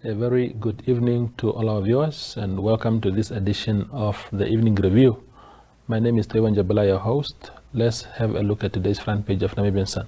A very good evening to all our viewers and welcome to this edition of the Evening Review. My name is Tewan Jabala, your host. Let's have a look at today's front page of Namibian Sun.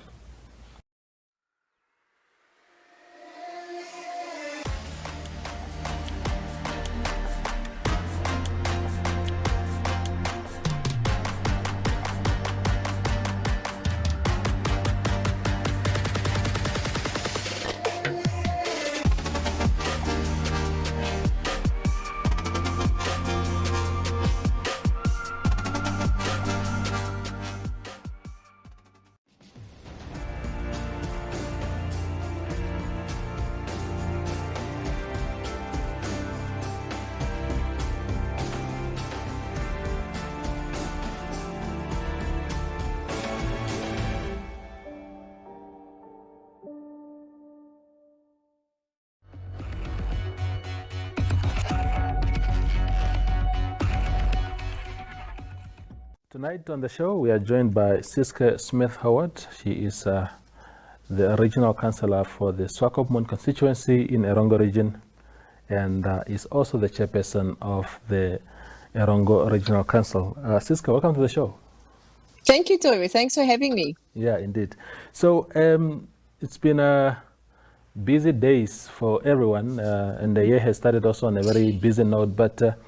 Tonight on the show, we are joined by Siske Smith-Howard. She is the regional councillor for the Swakopmund constituency in Erongo region and is also the chairperson of the Erongo Regional Council. Siske, welcome to the show. Thank you, Tori. Thanks for having me. Yeah, indeed. So it's been busy days for everyone and the year has started also on a very busy note, but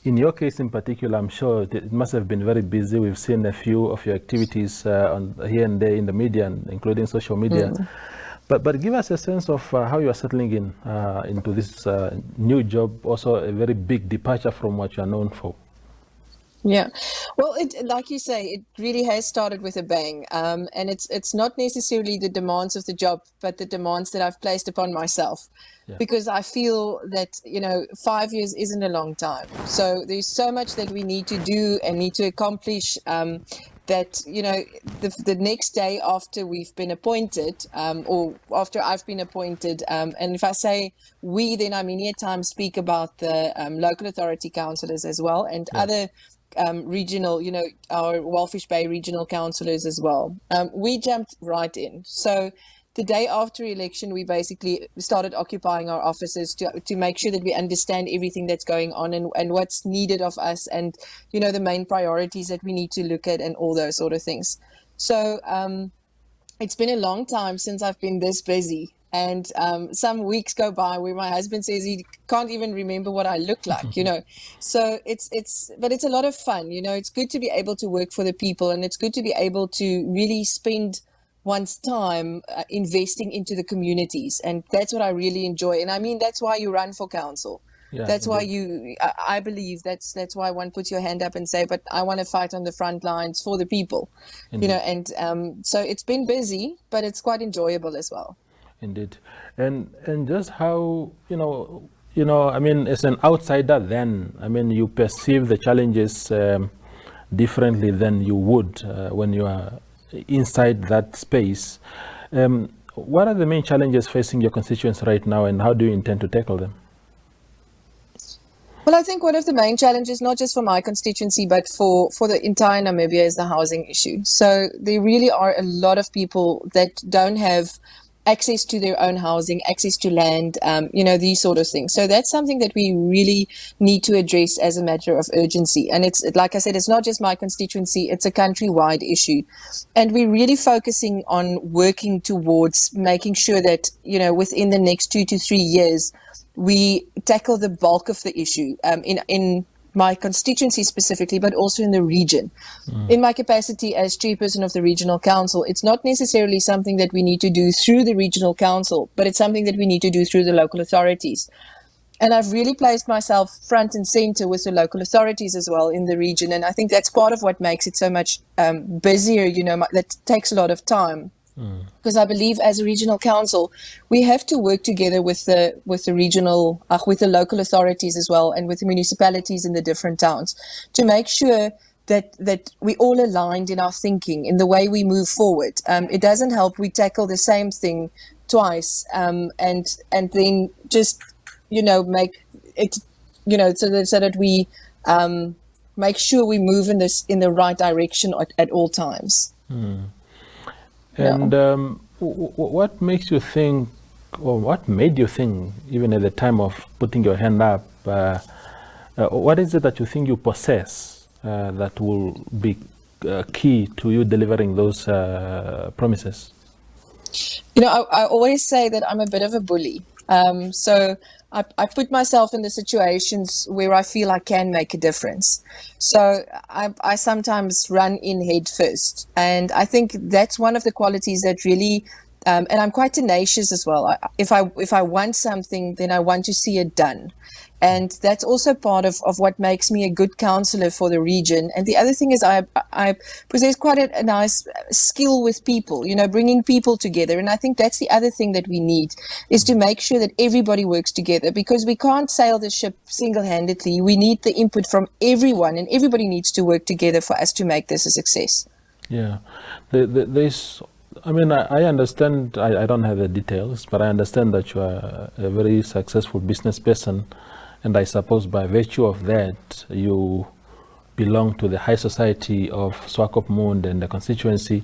in your case in particular, I'm sure it must have been very busy. We've seen a few of your activities here and there in the media, including social media. But give us a sense of how you are settling into this new job, also a very big departure from what you are known for. Yeah, well, like you say, it really has started with a bang, and it's not necessarily the demands of the job, but the demands that I've placed upon myself. Yeah. Because I feel that, 5 years isn't a long time. So there's so much that we need to do and need to accomplish that, the next day after we've been appointed or after I've been appointed, and if I say we, then I many a time speak about the local authority councillors as well and other regional, our Walfish Bay regional councillors as well. We jumped right in. So the day after election, we basically started occupying our offices to make sure that we understand everything that's going on and what's needed of us and, the main priorities that we need to look at and all those sort of things. So it's been a long time since I've been this busy. And some weeks go by where my husband says he can't even remember what I look like, So but it's a lot of fun, It's good to be able to work for the people and it's good to be able to really spend one's time investing into the communities. And that's what I really enjoy. And I mean, that's why you run for council. Yeah, that's indeed. Why I believe that's why one puts your hand up and say, but I want to fight on the front lines for the people, indeed. And so it's been busy, but it's quite enjoyable as well. Indeed. And just how, I mean, as an outsider then, I mean, you perceive the challenges differently than you would when you are inside that space. What are the main challenges facing your constituents right now and how do you intend to tackle them? Well, I think one of the main challenges, not just for my constituency, but for the entire Namibia is the housing issue. So there really are a lot of people that don't have access to their own housing, access to land, these sort of things. So that's something that we really need to address as a matter of urgency. And it's, like I said, it's not just my constituency, it's a countrywide issue. And we're really focusing on working towards making sure that, within the next 2 to 3 years, we tackle the bulk of the issue in my constituency specifically, but also in the region. In my capacity as chairperson of the regional council, it's not necessarily something that we need to do through the regional council, but it's something that we need to do through the local authorities. And I've really placed myself front and center with the local authorities as well in the region. And I think that's part of what makes it so much busier, that takes a lot of time. Because I believe as a regional council, we have to work together with the regional, with the local authorities as well, and with the municipalities in the different towns to make sure that we all aligned in our thinking, in the way we move forward. It doesn't help we tackle the same thing twice and then just, make it, so that we make sure we move in the right direction at all times. And what makes you think or what made you think, even at the time of putting your hand up, what is it that you think you possess that will be key to you delivering those promises? You know, I always say that I'm a bit of a bully. So I put myself in the situations where I feel I can make a difference. So I sometimes run in head first. And I think that's one of the qualities that really, and I'm quite tenacious as well. If I want something, then I want to see it done. And that's also part of what makes me a good councillor for the region. And the other thing is I possess quite a nice skill with people, you know, bringing people together. And I think that's the other thing that we need, is to make sure that everybody works together, because we can't sail the ship single-handedly. We need the input from everyone, and everybody needs to work together for us to make this a success. Yeah, there's, I mean, I understand, I don't have the details, but I understand that you are a very successful business person. And I suppose by virtue of that, you belong to the high society of Swakopmund and the constituency.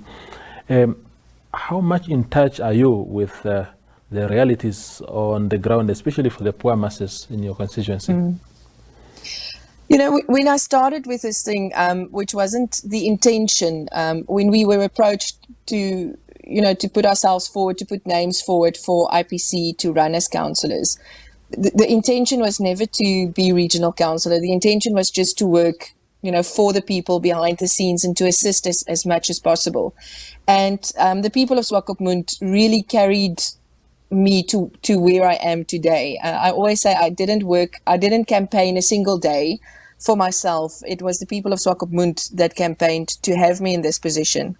How much in touch are you with the realities on the ground, especially for the poor masses in your constituency? You know, when I started with this thing, which wasn't the intention, when we were approached to, you know, to put ourselves forward, to put names forward for IPC to run as councillors, the intention was never to be regional councillor. The intention was just to work, you know, for the people behind the scenes and to assist as much as possible. And the people of Swakopmund really carried me to where I am today. I always say I didn't campaign a single day for myself. It was the people of Swakopmund that campaigned to have me in this position.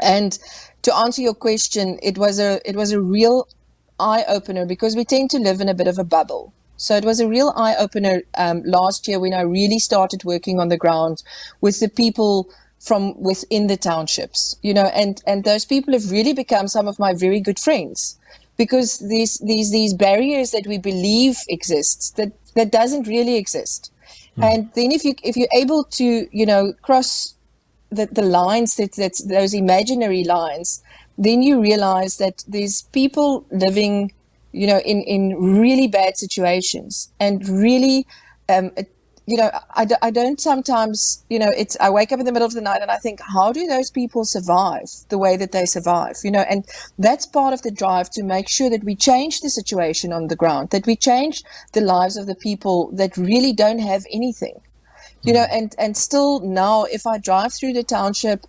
And to answer your question, it was a real eye-opener, because we tend to live in a bit of a bubble. So it was a real eye-opener last year when I really started working on the ground with the people from within the townships, you know, and those people have really become some of my very good friends, because these barriers that we believe exists, that doesn't really exist. And then if you're able to, you know, cross the lines, that's those imaginary lines, then you realize that there's people living, you know, in really bad situations, and really, you know, I don't sometimes, you know, I wake up in the middle of the night and I think, how do those people survive the way that they survive, you know? And that's part of the drive, to make sure that we change the situation on the ground, that we change the lives of the people that really don't have anything, you know. And still now, if I drive through the township,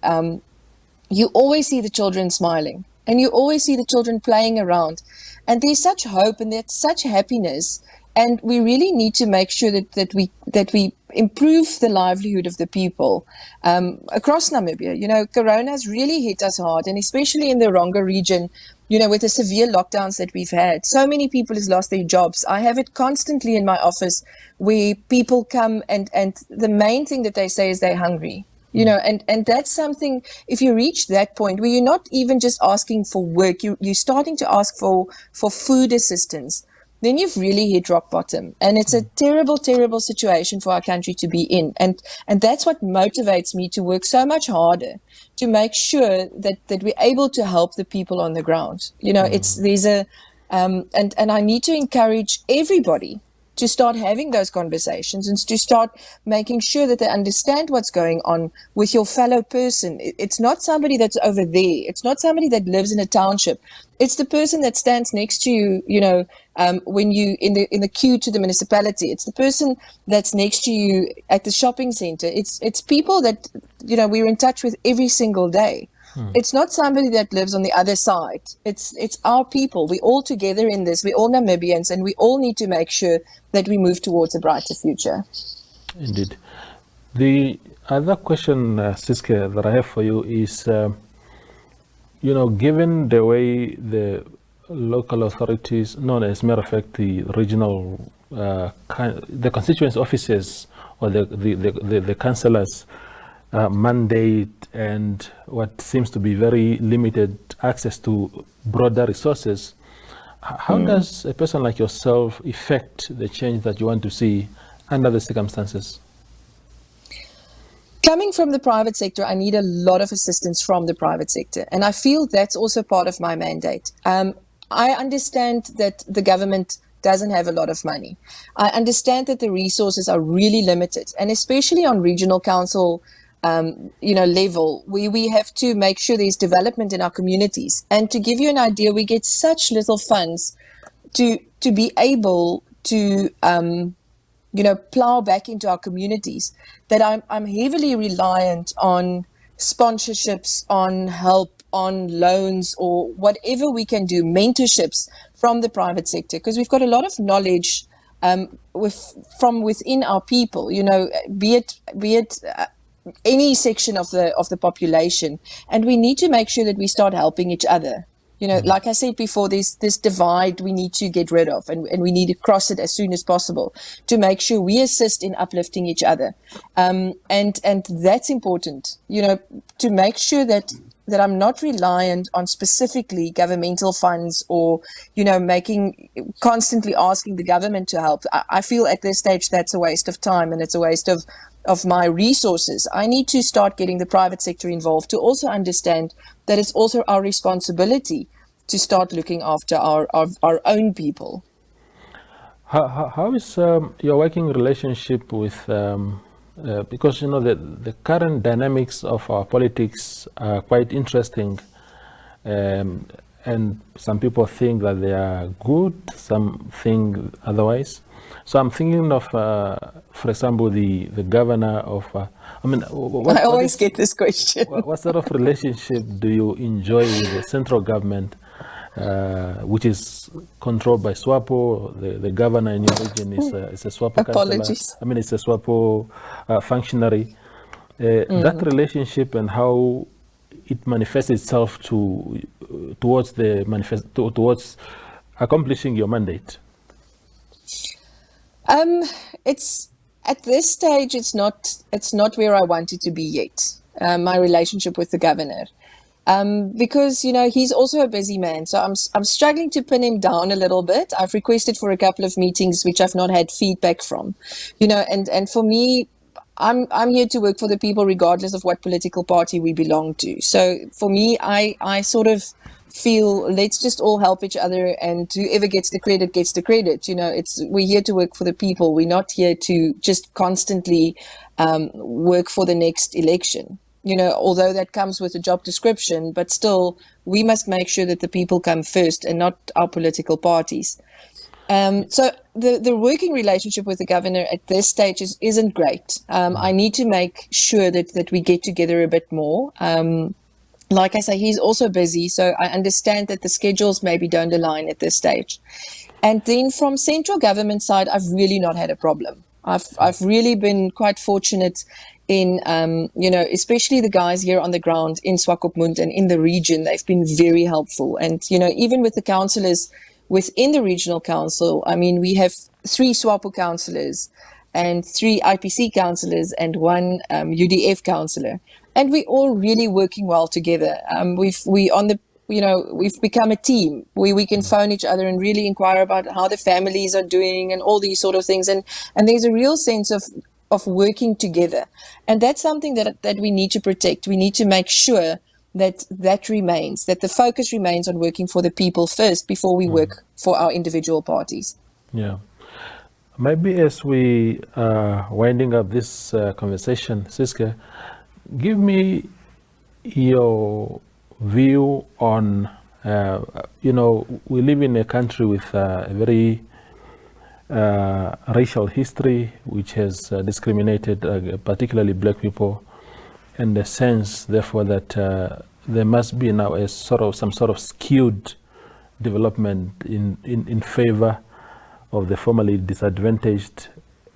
you always see the children smiling, and you always see the children playing around, and there's such hope and there's such happiness. And we really need to make sure that we improve the livelihood of the people across Namibia. You know, Corona's really hit us hard, and especially in the Ronga region, you know, with the severe lockdowns that we've had. So many people has lost their jobs. I have it constantly in my office, where people come and the main thing that they say is they're hungry. You know, and that's something, if you reach that point where you're not even just asking for work, you're starting to ask for food assistance, then you've really hit rock bottom. And it's a terrible, terrible situation for our country to be in. And that's what motivates me to work so much harder, to make sure that we're able to help the people on the ground. You know, and I need to encourage everybody to start having those conversations, and to start making sure that they understand what's going on with your fellow person. It's not somebody that's over there. It's not somebody that lives in a township. It's the person that stands next to you, you know, when you in the queue to the municipality. It's the person that's next to you at the shopping center. It's people that, you know, we're in touch with every single day. It's not somebody that lives on the other side. It's our people. We're all together in this. We're all Namibians, and we all need to make sure that we move towards a brighter future. Indeed. The other question, Siske, that I have for you is, you know, given the way the local authorities, known as a matter of fact, the regional, the constituency officers, or the councillors, mandate and what seems to be very limited access to broader resources, how does a person like yourself affect the change that you want to see under the circumstances? Coming from the private sector, I need a lot of assistance from the private sector, and I feel that's also part of my mandate. I understand that the government doesn't have a lot of money. I understand that the resources are really limited, and especially on regional council level, we have to make sure there's development in our communities. And to give you an idea, we get such little funds to be able to plow back into our communities that I'm heavily reliant on sponsorships, on help, on loans, or whatever we can do, mentorships from the private sector, because we've got a lot of knowledge from within our people, be it any section of the population, and we need to make sure that we start helping each other. Like I said before, there's this divide we need to get rid of, and we need to cross it as soon as possible to make sure we assist in uplifting each other. And that's important, to make sure that I'm not reliant on specifically governmental funds or, constantly asking the government to help. I feel at this stage that's a waste of time, and it's a waste of my resources. I need to start getting the private sector involved to also understand that it's also our responsibility to start looking after our own people. How is your working relationship with, because the current dynamics of our politics are quite interesting, and some people think that they are good, some think otherwise. So I'm thinking of, for example, the governor of, I always get this question. What sort of relationship do you enjoy with the central government, which is controlled by SWAPO? The governor in your region is a SWAPO Apologies. councillor. It's a SWAPO functionary. That relationship and how it manifests itself towards accomplishing your mandate. It's at this stage, it's not where I want it to be yet. My relationship with the governor, because he's also a busy man, so I'm struggling to pin him down a little bit. I've requested for a couple of meetings which I've not had feedback from, and for me, I'm here to work for the people regardless of what political party we belong to. So for me, I sort of feel let's just all help each other, and whoever gets the credit gets the credit. We're here to work for the people. We're not here to just constantly work for the next election. Although that comes with a job description, but still we must make sure that the people come first and not our political parties. So the working relationship with the governor at this stage isn't great. I need to make sure that we get together a bit more. Like I say, he's also busy, so I understand that the schedules maybe don't align at this stage. And then from central government side, I've really not had a problem. I've really been quite fortunate in, especially the guys here on the ground in Swakopmund and in the region. They've been very helpful. And, even with the councillors within the regional council, we have 3 SWAPO councillors and 3 IPC councillors and 1 UDF councillor. And we're all really working well together. We've become a team. We can phone each other and really inquire about how the families are doing and all these sort of things. And there's a real sense of working together. And that's something that we need to protect. We need to make sure that remains, that the focus remains on working for the people first before we work for our individual parties. Yeah. Maybe as we are winding up this conversation, Siske, give me your view on, we live in a country with a very racial history, which has discriminated particularly black people, and the sense, therefore, that there must be now some sort of skewed development in favor of the formerly disadvantaged.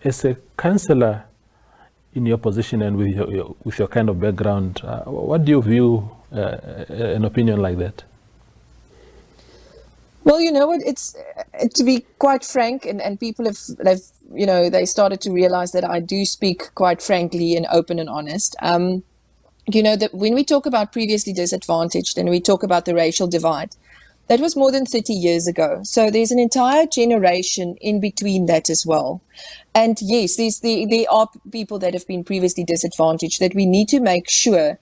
As a councillor in your position and with your kind of background, what do you view an opinion like that? Well, you know what, it's to be quite frank, and people have they started to realize that I do speak quite frankly and open and honest. That when we talk about previously disadvantaged and we talk about the racial divide, that was more than 30 years ago. So there's an entire generation in between that as well. And yes, there are people that have been previously disadvantaged that we need to make sure,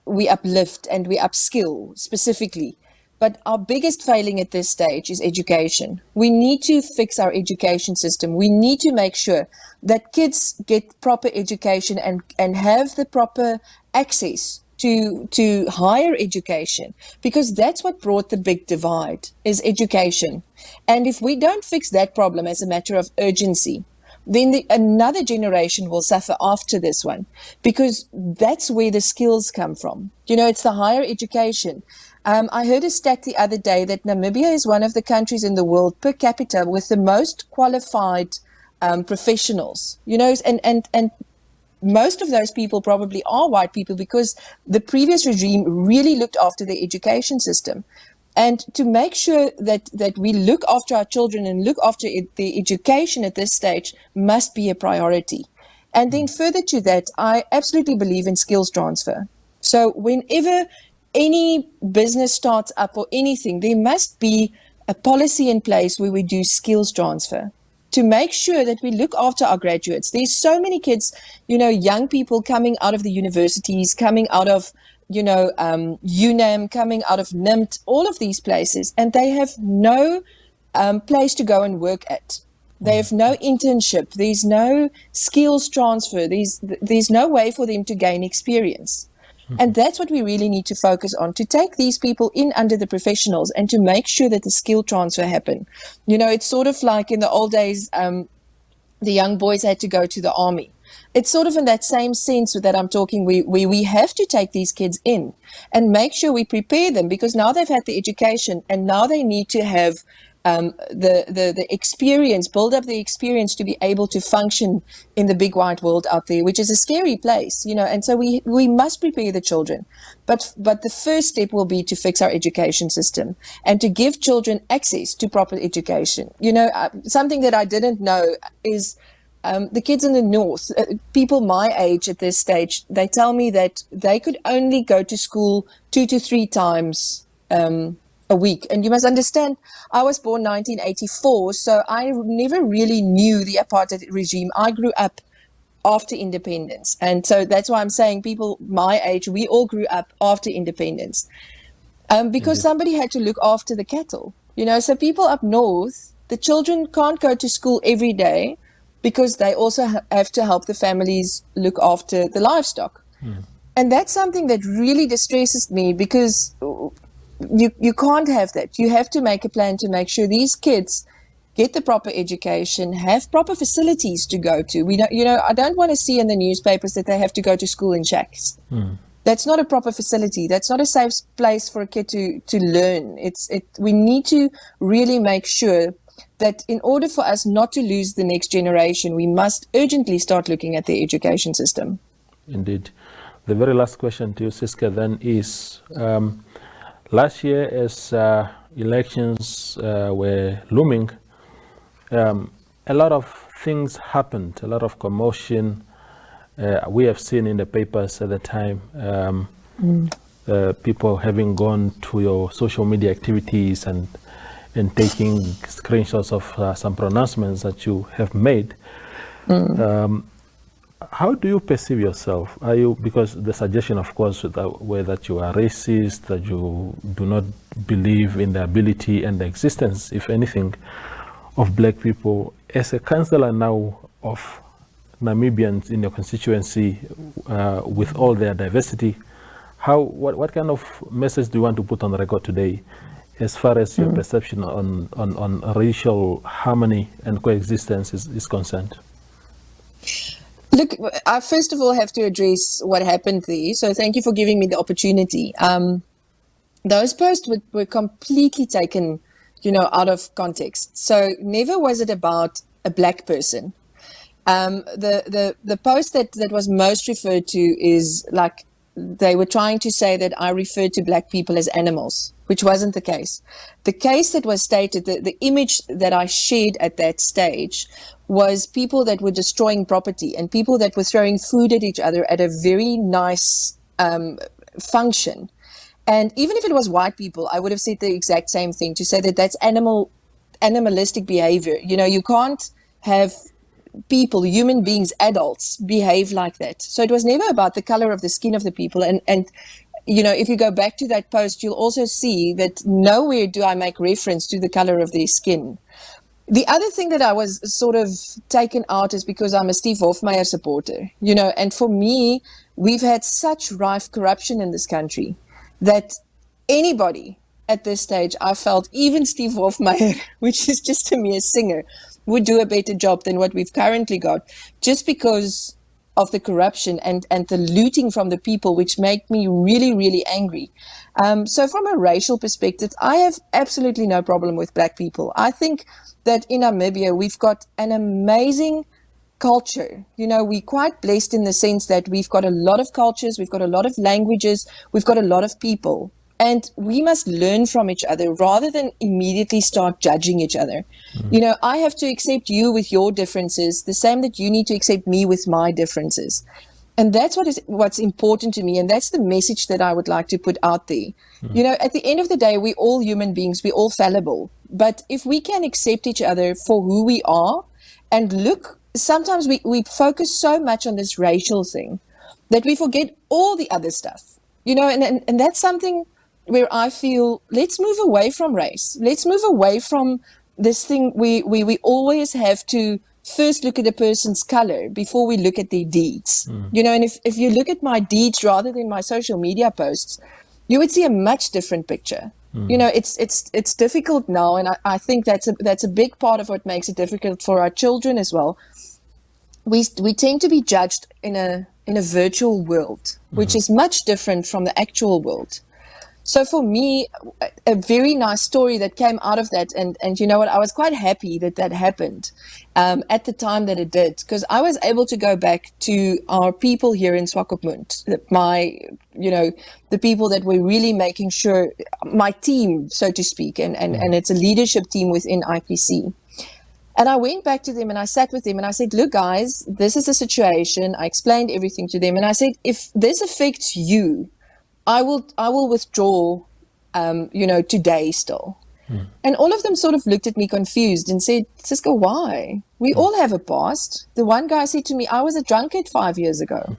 we uplift and we upskill specifically. But our biggest failing at this stage is education. We need to fix our education system. We need to make sure that kids get proper education and have the proper access to higher education, because that's what brought the big divide, is education. And if we don't fix that problem as a matter of urgency, then another generation will suffer after this one, because that's where the skills come from. It's the higher education. I heard a stat the other day that Namibia is one of the countries in the world per capita with the most qualified professionals, and most of those people probably are white people, because the previous regime really looked after the education system. And to make sure that we look after our children and look after the education at this stage must be a priority. And then further to that, I absolutely believe in skills transfer. So whenever any business starts up or anything, there must be a policy in place where we do skills transfer to make sure that we look after our graduates. There's so many kids, young people coming out of the universities, coming out of, UNAM, coming out of NIMT, all of these places, and they have no place to go and work at. They have no internship. There's no skills transfer. There's no way for them to gain experience. And that's what we really need to focus on, to take these people in under the professionals and to make sure that the skill transfer happen. It's sort of like in the old days, the young boys had to go to the army. It's sort of in that same sense that I'm talking, we have to take these kids in and make sure we prepare them, because now they've had the education and now they need to have the experience, build up the experience to be able to function in the big wide world out there, which is a scary place, and so we must prepare the children. But the first step will be to fix our education system and to give children access to proper education. Something that I didn't know is the kids in the north, people my age at this stage, they tell me that they could only go to school 2 to 3 times a week. And you must understand, I was born 1984, so I never really knew the apartheid regime. I grew up after independence. And so that's why I'm saying people my age, we all grew up after independence. Because somebody had to look after the cattle. So people up north, the children can't go to school every day because they also have to help the families look after the livestock. And that's something that really distresses me, because you can't have that. You have to make a plan to make sure these kids get the proper education, have proper facilities to go to. We don't, I don't want to see in the newspapers that they have to go to school in shacks. That's not a proper facility. That's not a safe place for a kid to learn. We need to really make sure that in order for us not to lose the next generation, we must urgently start looking at the education system. Indeed. The very last question to you, Siske, then is, last year as elections were looming, a lot of things happened, a lot of commotion. We have seen in the papers at the time, people having gone to your social media activities and taking screenshots of some pronouncements that you have made. How do you perceive yourself? Are you, because the suggestion, of course, were that you are racist, that you do not believe in the ability and the existence, if anything, of black people. As a councillor now of Namibians in your constituency, with all their diversity, what kind of message do you want to put on the record today as far as your perception on racial harmony and coexistence is concerned? Look, I first of all have to address what happened there. So thank you for giving me the opportunity. Those posts were completely taken, out of context. So never was it about a black person. The post that was most referred to is like they were trying to say that I referred to black people as animals, which wasn't the case. The case that was stated, the image that I shared at that stage was people that were destroying property and people that were throwing food at each other at a very nice function. And even if it was white people, I would have said the exact same thing, to say that that's animalistic behavior. You can't have people, human beings, adults behave like that. So it was never about the color of the skin of the people. And if you go back to that post, you'll also see that nowhere do I make reference to the color of their skin. The other thing that I was sort of taken out is because I'm a Steve Hofmeyr supporter, and for me, we've had such rife corruption in this country that anybody at this stage, I felt, even Steve Hofmeyr, which is just a mere singer, would do a better job than what we've currently got, just because of the corruption and the looting from the people, which make me really, really angry. So from a racial perspective, I have absolutely no problem with black people. I think that in Namibia, we've got an amazing culture. We're quite blessed in the sense that we've got a lot of cultures, we've got a lot of languages, we've got a lot of people. And we must learn from each other rather than immediately start judging each other. I have to accept you with your differences, the same that you need to accept me with my differences. And that's what's important to me. And that's the message that I would like to put out there. At the end of the day, we're all human beings. We're all fallible. But if we can accept each other for who we are and look, sometimes we focus so much on this racial thing that we forget all the other stuff, and that's something where I feel, let's move away from race. Let's move away from this thing we always have to first look at a person's color before we look at their deeds. And if you look at my deeds rather than my social media posts, you would see a much different picture. It's difficult now, and I think that's a big part of what makes it difficult for our children as well. We tend to be judged in a virtual world, which is much different from the actual world. So for me, a very nice story that came out of that, and you know what, I was quite happy that happened at the time that it did, because I was able to go back to our people here in Swakopmund, the people that were really making sure, my team, so to speak, and it's a leadership team within IPC. And I went back to them and I sat with them and I said, look, guys, this is the situation. I explained everything to them. And I said, if this affects you, I will withdraw, today still. And all of them sort of looked at me confused and said, Siske, why? We all have a past. The one guy said to me, I was a drunkard 5 years ago.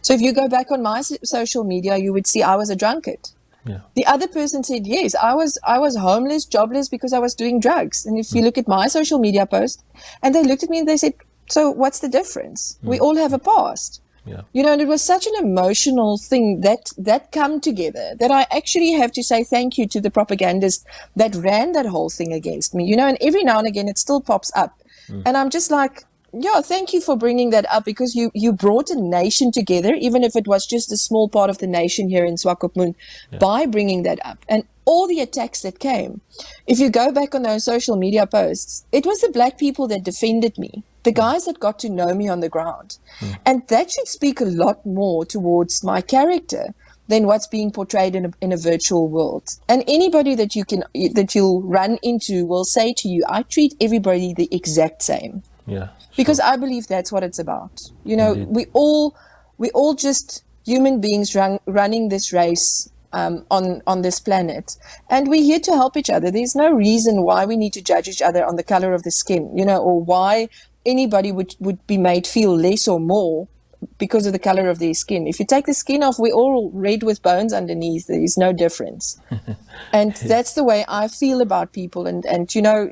So if you go back on my social media, you would see I was a drunkard. Yeah. The other person said, yes, I was homeless, jobless because I was doing drugs. And if you look at my social media post, and they looked at me and they said, so what's the difference? We all have a past. Yeah. And it was such an emotional thing that come together that I actually have to say thank you to the propagandist that ran that whole thing against me, and every now and again it still pops up. And I'm just like, yeah, thank you for bringing that up, because you brought a nation together, even if it was just a small part of the nation here in Swakopmund, by bringing that up. And all the attacks that came, if you go back on those social media posts, it was the black people that defended me, the guys that got to know me on the ground. And that should speak a lot more towards my character than what's being portrayed in a virtual world. And anybody that you'll run into will say to you, I treat everybody the exact same. Yeah. Because I believe that's what it's about. Indeed. we all just human beings running this race on this planet, and we're here to help each other. There's no reason why we need to judge each other on the color of the skin, or why anybody would be made feel less or more because of the color of their skin. If you take the skin off, we're all red with bones underneath. There's no difference. And that's the way I feel about people. And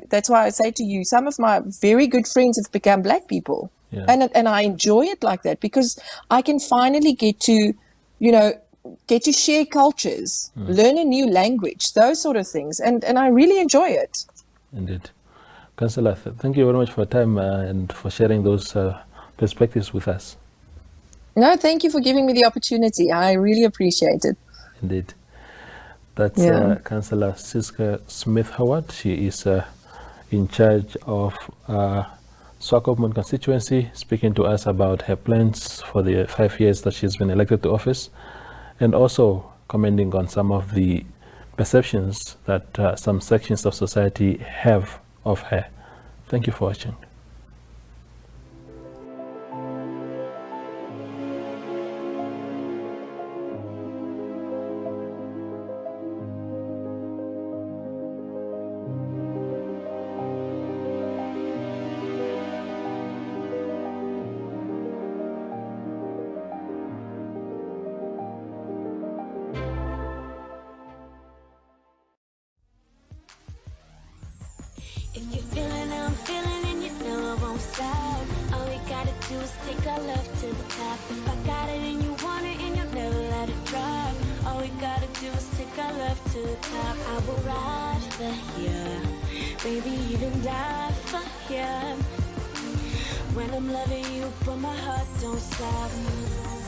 that's why I say to you, some of my very good friends have become black people. Yeah. And I enjoy it like that, because I can finally get to share cultures, learn a new language, those sort of things. And I really enjoy it. Indeed. Councillor, thank you very much for your time and for sharing those perspectives with us. No, thank you for giving me the opportunity. I really appreciate it. Indeed. That's Councillor Siske Smith-Howard. She is in charge of Swakopmund Constituency, speaking to us about her plans for the 5 years that she's been elected to office, and also commenting on some of the perceptions that some sections of society have of her. Thank you for watching. is take our love to the top. If I got it and you want it and you'll never let it drop, all we gotta do is take our love to the top. I will ride for you, maybe even die for you. When I'm loving you, but my heart don't stop.